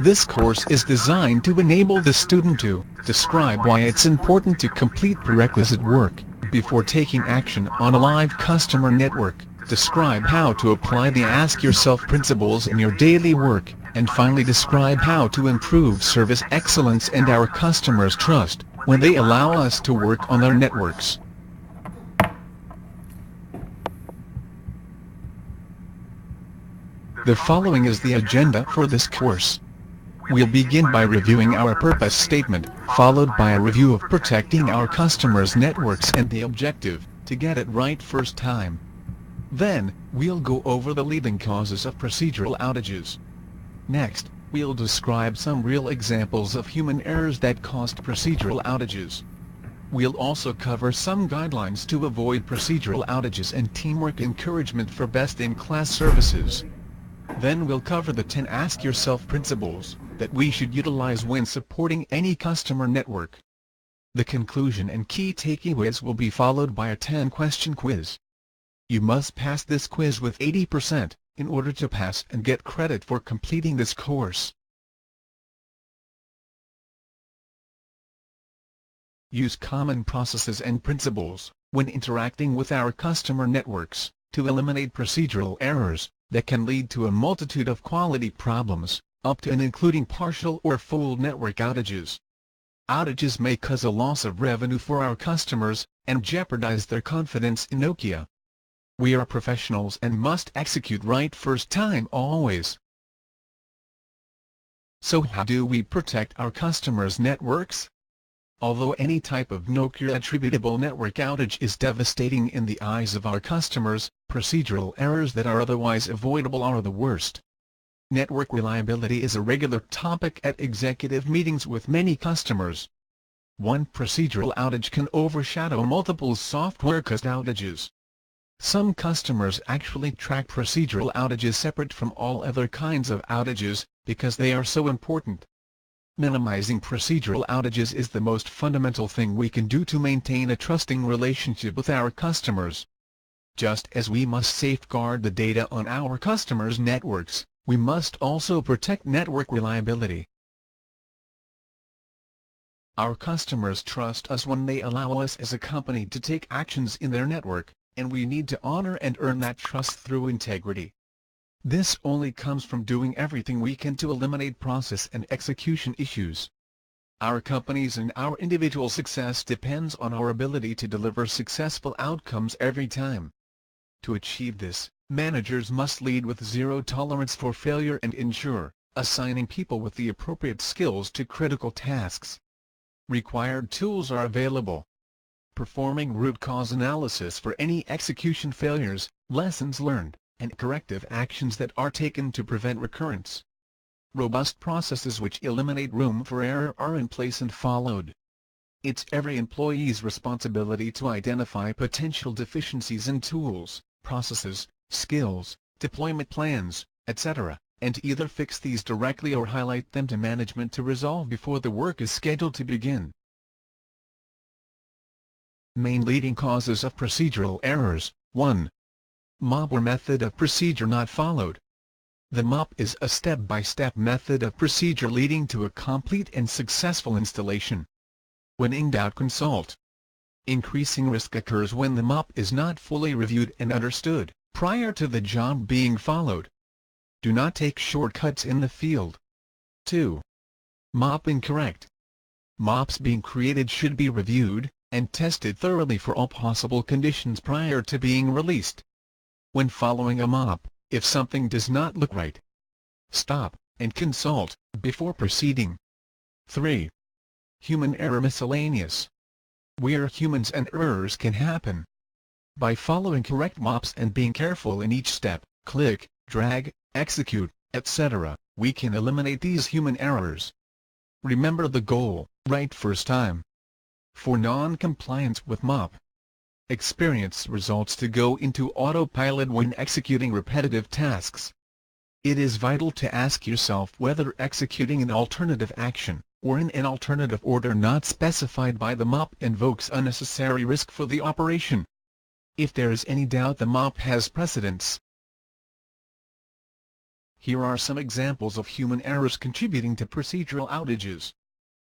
This course is designed to enable the student to describe why it's important to complete prerequisite work before taking action on a live customer network, describe how to apply the Ask Yourself principles in your daily work, and finally describe how to improve service excellence and our customers' trust when they allow us to work on their networks. The following is the agenda for this course. We'll begin by reviewing our purpose statement, followed by a review of protecting our customers' networks and the objective, to get it right first time. Then, we'll go over the leading causes of procedural outages. Next, we'll describe some real examples of human errors that caused procedural outages. We'll also cover some guidelines to avoid procedural outages and teamwork encouragement for best-in-class services. Then we'll cover the 10 Ask Yourself principles that we should utilize when supporting any customer network. The conclusion and key takeaways will be followed by a 10-question quiz. You must pass this quiz with 80% in order to pass and get credit for completing this course. Use common processes and principles when interacting with our customer networks to eliminate procedural errors that can lead to a multitude of quality problems, up to and including partial or full network outages. Outages may cause a loss of revenue for our customers, and jeopardize their confidence in Nokia. We are professionals and must execute right first time always. So how do we protect our customers' networks? Although any type of Nokia attributable network outage is devastating in the eyes of our customers, procedural errors that are otherwise avoidable are the worst. Network reliability is a regular topic at executive meetings with many customers. One procedural outage can overshadow multiple software-caused outages. Some customers actually track procedural outages separate from all other kinds of outages, because they are so important. Minimizing procedural outages is the most fundamental thing we can do to maintain a trusting relationship with our customers. Just as we must safeguard the data on our customers' networks, we must also protect network reliability. Our customers trust us when they allow us as a company to take actions in their network, and we need to honor and earn that trust through integrity. This only comes from doing everything we can to eliminate process and execution issues. Our company's and our individual success depends on our ability to deliver successful outcomes every time. To achieve this, managers must lead with zero tolerance for failure and ensure assigning people with the appropriate skills to critical tasks. Required tools are available. Performing root cause analysis for any execution failures, lessons learned, and corrective actions that are taken to prevent recurrence. Robust processes which eliminate room for error are in place and followed. It's every employee's responsibility to identify potential deficiencies in tools, processes, skills, deployment plans, etc., and to either fix these directly or highlight them to management to resolve before the work is scheduled to begin. Main leading causes of procedural errors. 1. MOP or method of procedure not followed. The MOP is a step-by-step method of procedure leading to a complete and successful installation. When in doubt, consult. Increasing risk occurs when the MOP is not fully reviewed and understood prior to the job being followed. Do not take shortcuts in the field. 2. MOP incorrect. MOPs being created should be reviewed and tested thoroughly for all possible conditions prior to being released. When following a MOP, if something does not look right, stop and consult before proceeding. 3. Human error miscellaneous. We are humans and errors can happen. By following correct MOPs and being careful in each step, click, drag, execute, etc., we can eliminate these human errors. Remember the goal, right first time. For non-compliance with MOP, experience results to go into autopilot when executing repetitive tasks. It is vital to ask yourself whether executing an alternative action, or in an alternative order not specified by the MOP, invokes unnecessary risk for the operation. If there is any doubt, the MOP has precedence. Here are some examples of human errors contributing to procedural outages.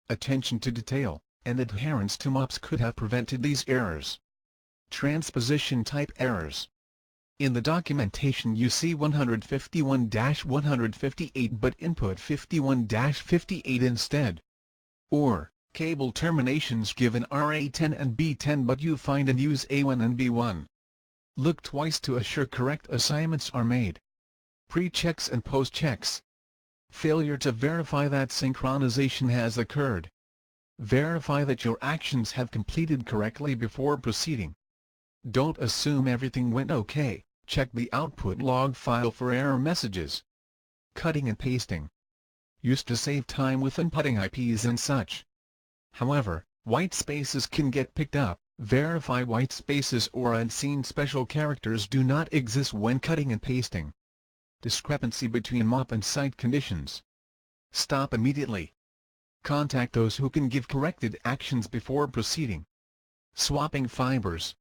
Attention to detail and adherence to MOPs could have prevented these errors. Transposition type errors. In the documentation you see 151-158 but input 51-58 instead. Or, cable terminations given are A10 and B10 but you find and use A1 and B1. Look twice to assure correct assignments are made. Pre-checks and post-checks. Failure to verify that synchronization has occurred. Verify that your actions have completed correctly before proceeding. Don't assume everything went okay, check the output log file for error messages. Cutting and pasting. Used to save time with inputting IPs and such. However, white spaces can get picked up. Verify white spaces or unseen special characters do not exist when cutting and pasting. Discrepancy between MOP and site conditions. Stop immediately. Contact those who can give corrected actions before proceeding. Swapping fibers.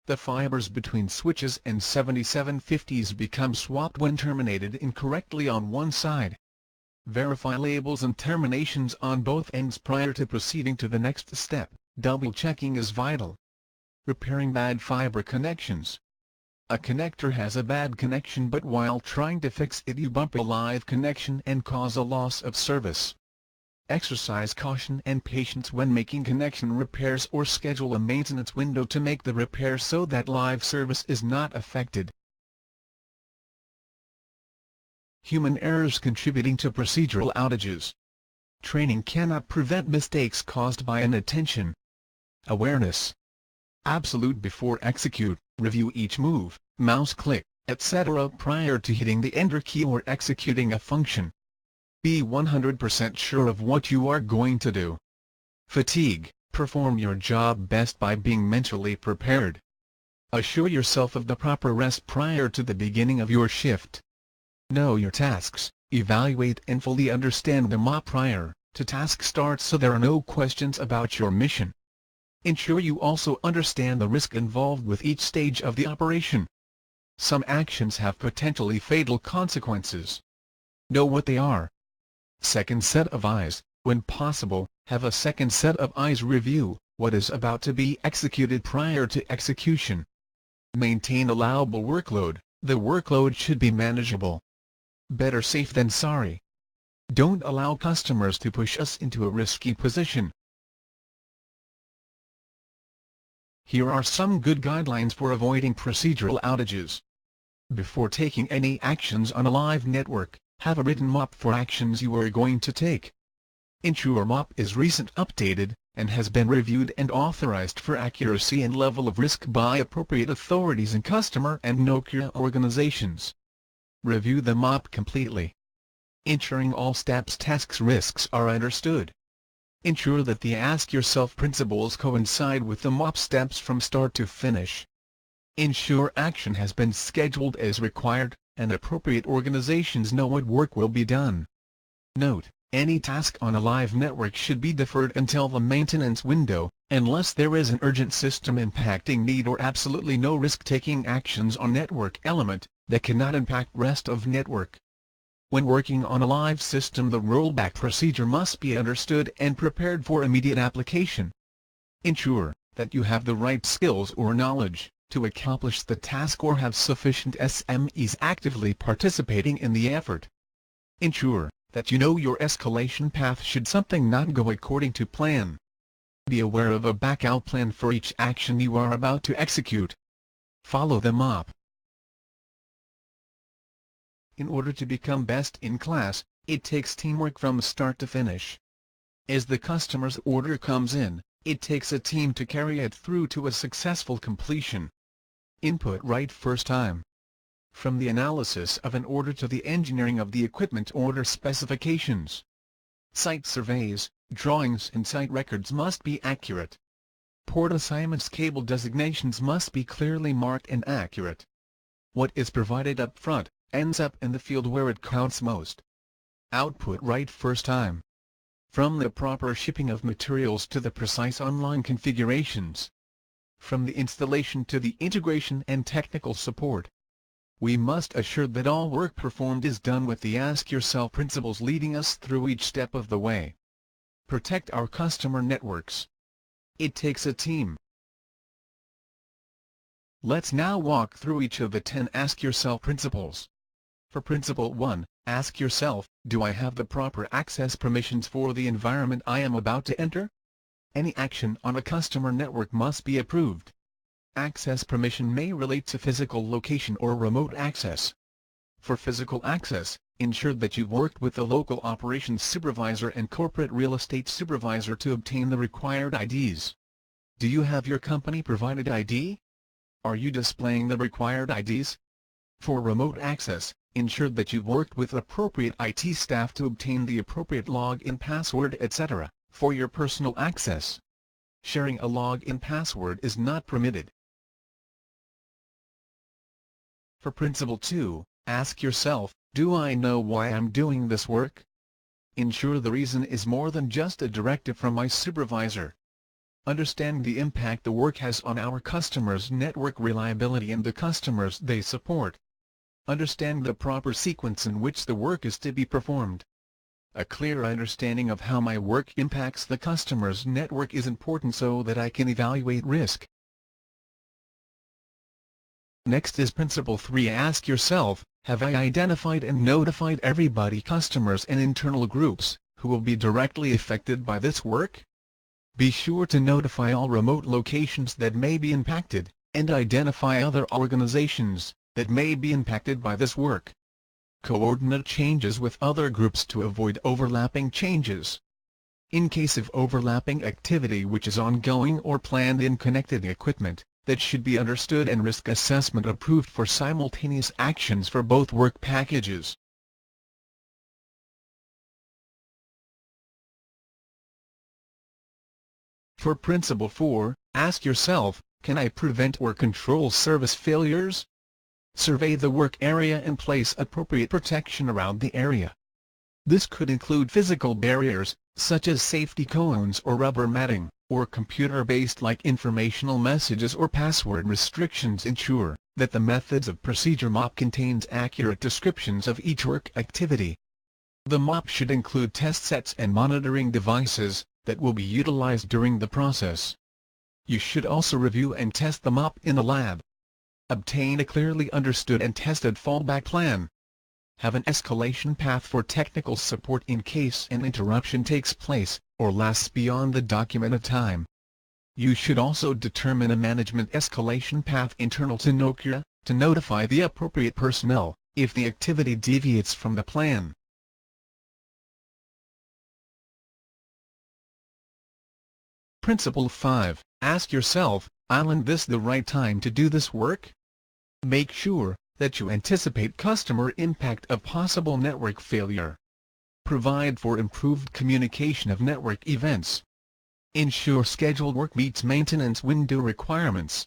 The fibers between switches and 7750s become swapped when terminated incorrectly on one side. Verify labels and terminations on both ends prior to proceeding to the next step. Double-checking is vital. Repairing bad fiber connections. A connector has a bad connection but while trying to fix it you bump a live connection and cause a loss of service. Exercise caution and patience when making connection repairs or schedule a maintenance window to make the repair so that live service is not affected. Human errors contributing to procedural outages. Training cannot prevent mistakes caused by inattention. Awareness. Absolute before execute, review each move, mouse click, etc. prior to hitting the enter key or executing a function. Be 100% sure of what you are going to do. Fatigue. Perform your job best by being mentally prepared. Assure yourself of the proper rest prior to the beginning of your shift. Know your tasks, evaluate and fully understand the MOP prior to task start so there are no questions about your mission. Ensure you also understand the risk involved with each stage of the operation. Some actions have potentially fatal consequences. Know what they are. Second set of eyes. When possible, have a second set of eyes review what is about to be executed prior to execution. Maintain allowable workload. The workload should be manageable. Better safe than sorry. Don't allow customers to push us into a risky position. Here are some good guidelines for avoiding procedural outages. Before taking any actions on a live network, have a written MOP for actions you are going to take. Ensure MOP is recent updated, and has been reviewed and authorized for accuracy and level of risk by appropriate authorities in customer and Nokia organizations. Review the MOP completely. Ensuring all steps tasks risks are understood. Ensure that the Ask Yourself principles coincide with the MOP steps from start to finish. Ensure action has been scheduled as required, and appropriate organizations know what work will be done. Note: any task on a live network should be deferred until the maintenance window, unless there is an urgent system impacting need or absolutely no risk-taking actions on network element that cannot impact rest of network. When working on a live system, the rollback procedure must be understood and prepared for immediate application. Ensure that you have the right skills or knowledge to accomplish the task or have sufficient SMEs actively participating in the effort. Ensure that you know your escalation path should something not go according to plan. Be aware of a backup plan for each action you are about to execute. Follow the MOP. In order to become best in class, it takes teamwork from start to finish. As the customer's order comes in, it takes a team to carry it through to a successful completion. Input right first time. From the analysis of an order to the engineering of the equipment order specifications. Site surveys, drawings and site records must be accurate. Port assignments, cable designations must be clearly marked and accurate. What is provided up front ends up in the field where it counts most. Output right first time. From the proper shipping of materials to the precise online configurations. From the installation to the integration and technical support. We must assure that all work performed is done with the Ask Yourself principles leading us through each step of the way. Protect our customer networks. It takes a team. Let's now walk through each of the 10 Ask Yourself principles. For Principle 1, ask yourself, do I have the proper access permissions for the environment I am about to enter? Any action on a customer network must be approved. Access permission may relate to physical location or remote access. For physical access, ensure that you've worked with the local operations supervisor and corporate real estate supervisor to obtain the required IDs. Do you have your company provided ID? Are you displaying the required IDs? For remote access, ensure that you've worked with appropriate IT staff to obtain the appropriate login password etc. for your personal access. Sharing a login password is not permitted. For Principle 2, ask yourself, do I know why I'm doing this work? Ensure the reason is more than just a directive from my supervisor. Understand the impact the work has on our customers' network reliability and the customers they support. Understand the proper sequence in which the work is to be performed. A clear understanding of how my work impacts the customer's network is important so that I can evaluate risk. Next is Principle 3. Ask yourself, have I identified and notified everybody, customers and internal groups, who will be directly affected by this work? Be sure to notify all remote locations that may be impacted, and identify other organizations that may be impacted by this work. Coordinate changes with other groups to avoid overlapping changes. In case of overlapping activity which is ongoing or planned in connected equipment, that should be understood and risk assessment approved for simultaneous actions for both work packages. For Principle 4, ask yourself, can I prevent or control service failures? Survey the work area and place appropriate protection around the area. This could include physical barriers, such as safety cones or rubber matting, or computer-based like informational messages or password restrictions. Ensure that the methods of procedure MOP contains accurate descriptions of each work activity. The MOP should include test sets and monitoring devices that will be utilized during the process. You should also review and test the MOP in the lab. Obtain a clearly understood and tested fallback plan. Have an escalation path for technical support in case an interruption takes place, or lasts beyond the documented time. You should also determine a management escalation path internal to Nokia, to notify the appropriate personnel, if the activity deviates from the plan. Principle 5, ask yourself, isn't this the right time to do this work? Make sure that you anticipate customer impact of possible network failure. Provide for improved communication of network events. Ensure scheduled work meets maintenance window requirements.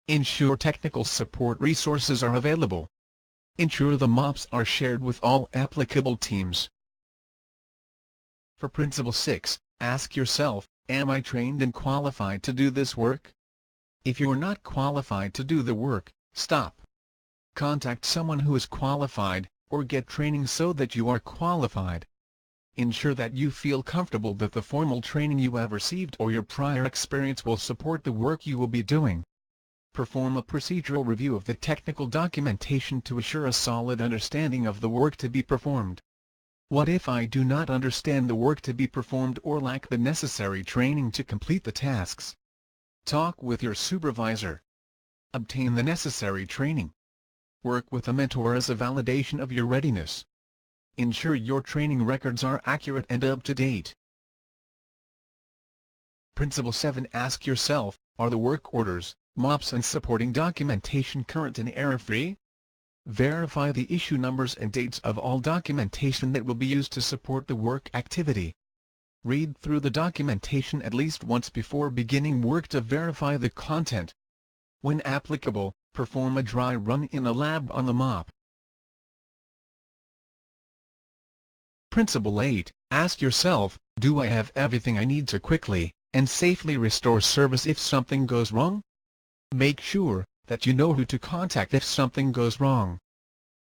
Ensure technical support resources are available. Ensure the MOPs are shared with all applicable teams. For Principle 6, ask yourself, am I trained and qualified to do this work? If you're not qualified to do the work, stop. Contact someone who is qualified, or get training so that you are qualified. Ensure that you feel comfortable that the formal training you have received or your prior experience will support the work you will be doing. Perform a procedural review of the technical documentation to assure a solid understanding of the work to be performed. What if I do not understand the work to be performed or lack the necessary training to complete the tasks? Talk with your supervisor. Obtain the necessary training. Work with a mentor as a validation of your readiness. Ensure your training records are accurate and up to date. Principle 7, ask yourself, are the work orders, MOPs and supporting documentation current and error-free? Verify the issue numbers and dates of all documentation that will be used to support the work activity. Read through the documentation at least once before beginning work to verify the content. When applicable, perform a dry run in a lab on the MOP. Principle 8, ask yourself, do I have everything I need to quickly and safely restore service if something goes wrong? Make sure that you know who to contact if something goes wrong.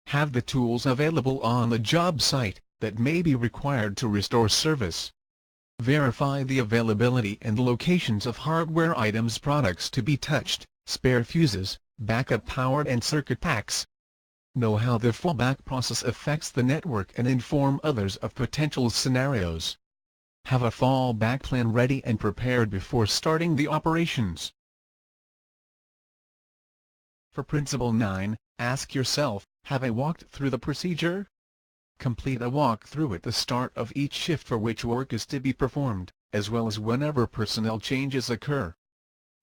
Have the tools available on the job site that may be required to restore service. Verify the availability and locations of hardware items, products to be touched, spare fuses, backup power and circuit packs. Know how the fallback process affects the network and inform others of potential scenarios. Have a fallback plan ready and prepared before starting the operations. For Principle 9, ask yourself, have I walked through the procedure? Complete a walkthrough at the start of each shift for which work is to be performed, as well as whenever personnel changes occur.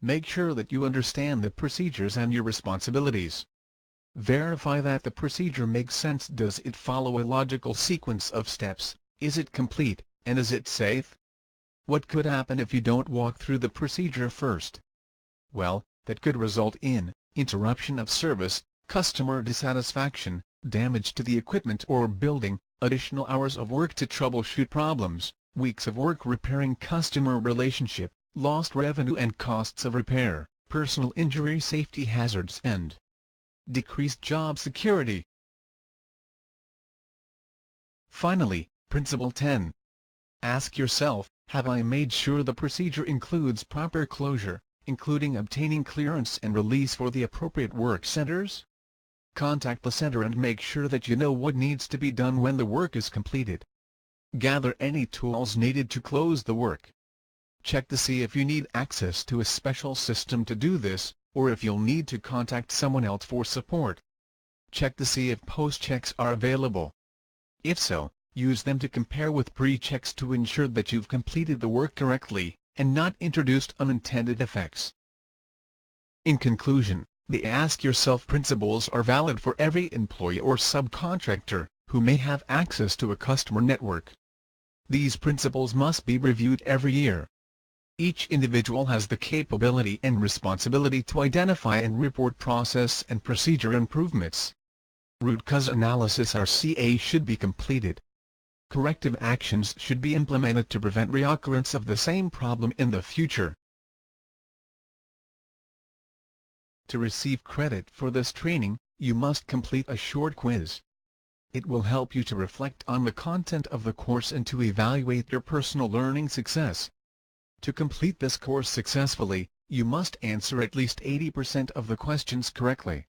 Make sure that you understand the procedures and your responsibilities. Verify that the procedure makes sense. Does it follow a logical sequence of steps? Is it complete, and is it safe? What could happen if you don't walk through the procedure first? Well, that could result in interruption of service, customer dissatisfaction, damage to the equipment or building, additional hours of work to troubleshoot problems, weeks of work repairing customer relationship, lost revenue and costs of repair, personal injury, safety hazards and decreased job security. Finally, Principle 10. Ask yourself, have I made sure the procedure includes proper closure, including obtaining clearance and release for the appropriate work centers? Contact the center and make sure that you know what needs to be done when the work is completed. Gather any tools needed to close the work. Check to see if you need access to a special system to do this, or if you'll need to contact someone else for support. Check to see if post-checks are available. If so, use them to compare with pre-checks to ensure that you've completed the work correctly, and not introduced unintended effects. In conclusion, the Ask Yourself principles are valid for every employee or subcontractor who may have access to a customer network. These principles must be reviewed every year. Each individual has the capability and responsibility to identify and report process and procedure improvements. Root cause analysis (RCA) should be completed. Corrective actions should be implemented to prevent reoccurrence of the same problem in the future. To receive credit for this training, you must complete a short quiz. It will help you to reflect on the content of the course and to evaluate your personal learning success. To complete this course successfully, you must answer at least 80% of the questions correctly.